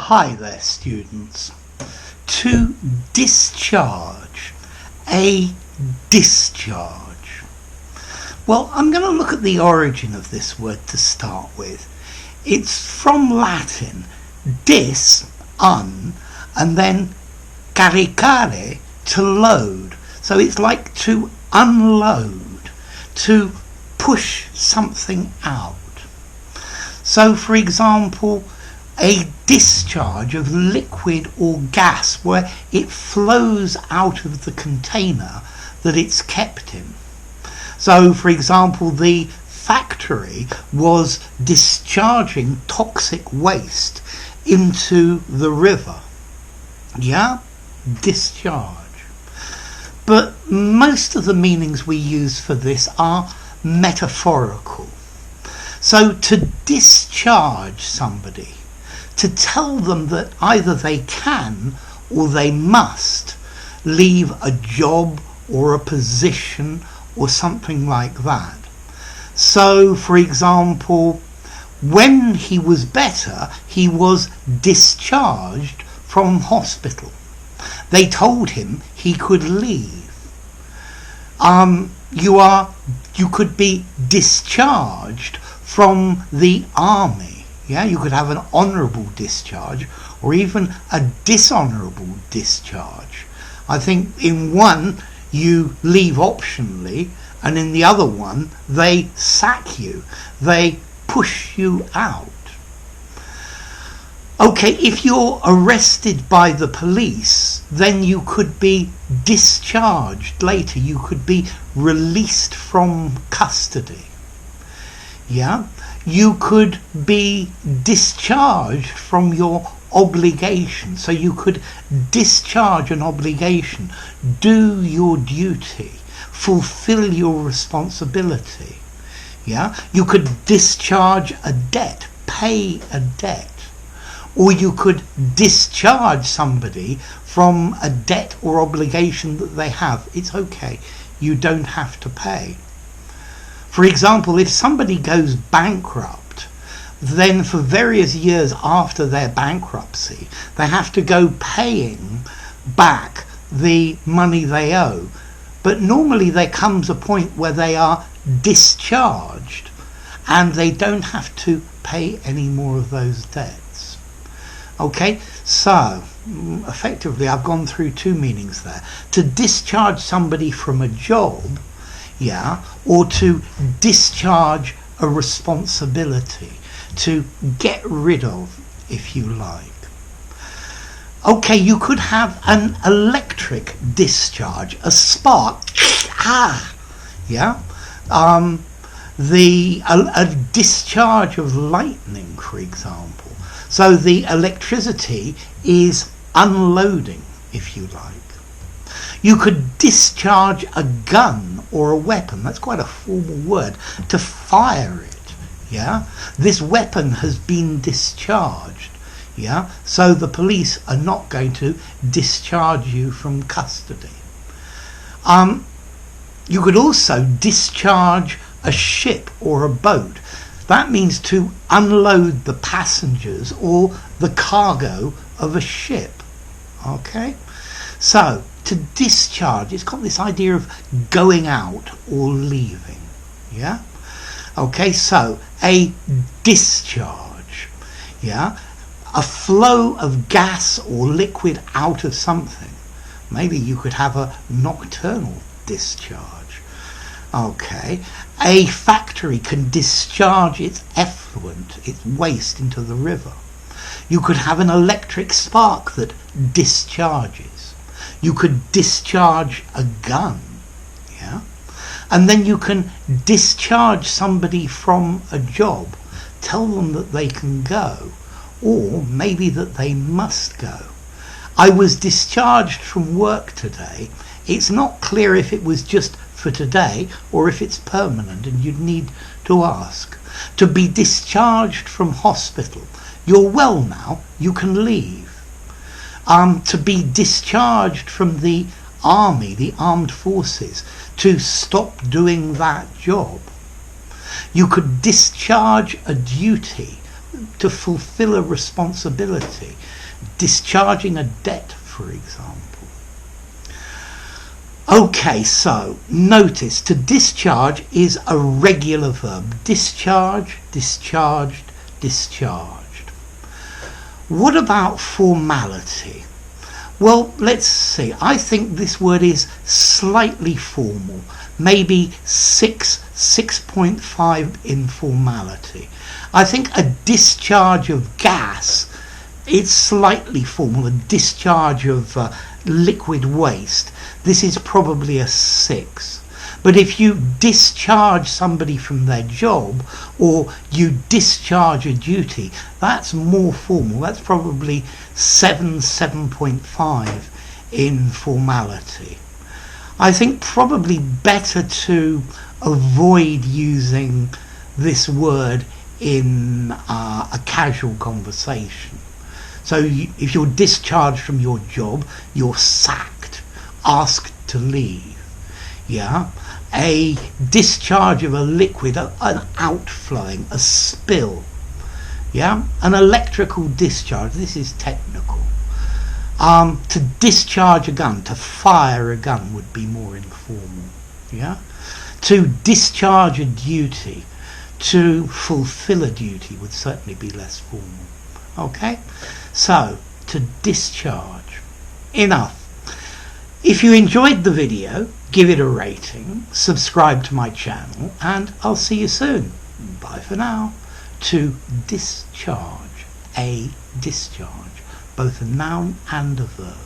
Hi there, students. To discharge, a discharge. Well, I'm going to look at the origin of this word to start with. It's from Latin, dis, un, and then caricare, to load. So it's like to unload, to push something out. So, for example, a discharge of liquid or gas where it flows out of the container that it's kept in. So, for example, the factory was discharging toxic waste into the river. Yeah? Discharge. But most of the meanings we use for this are metaphorical. So to discharge somebody, to tell them that either they can or they must leave a job or a position or something like that. So, for example, when he was better, he was discharged from hospital. They told him he could leave. You could be discharged from the army. Yeah, you could have an honourable discharge or even a dishonourable discharge. I think in one you leave optionally, and in the other one they sack you. They push you out. Okay, if you're arrested by the police, then you could be discharged later. You could be released from custody. Yeah? You could be discharged from your obligation. So you could discharge an obligation, do your duty, fulfill your responsibility. Yeah? You could discharge a debt, pay a debt. Or you could discharge somebody from a debt or obligation that they have. It's okay. You don't have to pay. For example, if somebody goes bankrupt, then for various years after their bankruptcy, they have to go paying back the money they owe. But normally there comes a point where they are discharged and they don't have to pay any more of those debts. Okay, so effectively I've gone through two meanings there. To discharge somebody from a job, yeah, or to discharge a responsibility, to get rid of, if you like. Okay, you could have an electric discharge, a spark, yeah, a discharge of lightning, for example. So the electricity is unloading, if you like. You could discharge a gun or a weapon, that's quite a formal word, to fire it, yeah? This weapon has been discharged, yeah? So the police are not going to discharge you from custody. You could also discharge a ship or a boat. That means to unload the passengers or the cargo of a ship, okay? So, to discharge, it's got this idea of going out or leaving, yeah? Okay, so a discharge, yeah? A flow of gas or liquid out of something. Maybe you could have a nocturnal discharge. Okay, a factory can discharge its effluent, its waste, into the river. You could have an electric spark that discharges. You could discharge a gun, yeah? And then you can discharge somebody from a job, tell them that they can go, or maybe that they must go. I was discharged from work today. It's not clear if it was just for today or if it's permanent, and you'd need to ask. To be discharged from hospital. You're well now, you can leave. To be discharged from the army, the armed forces, to stop doing that job. You could discharge a duty. to fulfill a responsibility, discharging a debt, for example. Okay, so notice to discharge is a regular verb. Discharge, discharged, discharged. What about formality? Well, let's see. I think this word is slightly formal, maybe 6.5 in formality. I think a discharge of gas, it's slightly formal. A discharge of liquid waste, this is probably a 6. But if you discharge somebody from their job, or you discharge a duty, that's more formal. That's probably 7.5 in formality. I think probably better to avoid using this word in a casual conversation. So if you're discharged from your job, you're sacked, asked to leave. Yeah, a discharge of a liquid, an outflowing, a spill. Yeah, an electrical discharge. This is technical. To discharge a gun, to fire a gun would be more informal. Yeah, to discharge a duty, to fulfill a duty would certainly be less formal. Okay, so to discharge. Enough. If you enjoyed the video, give it a rating, subscribe to my channel, and I'll see you soon. Bye for now. To discharge, a discharge, both a noun and a verb.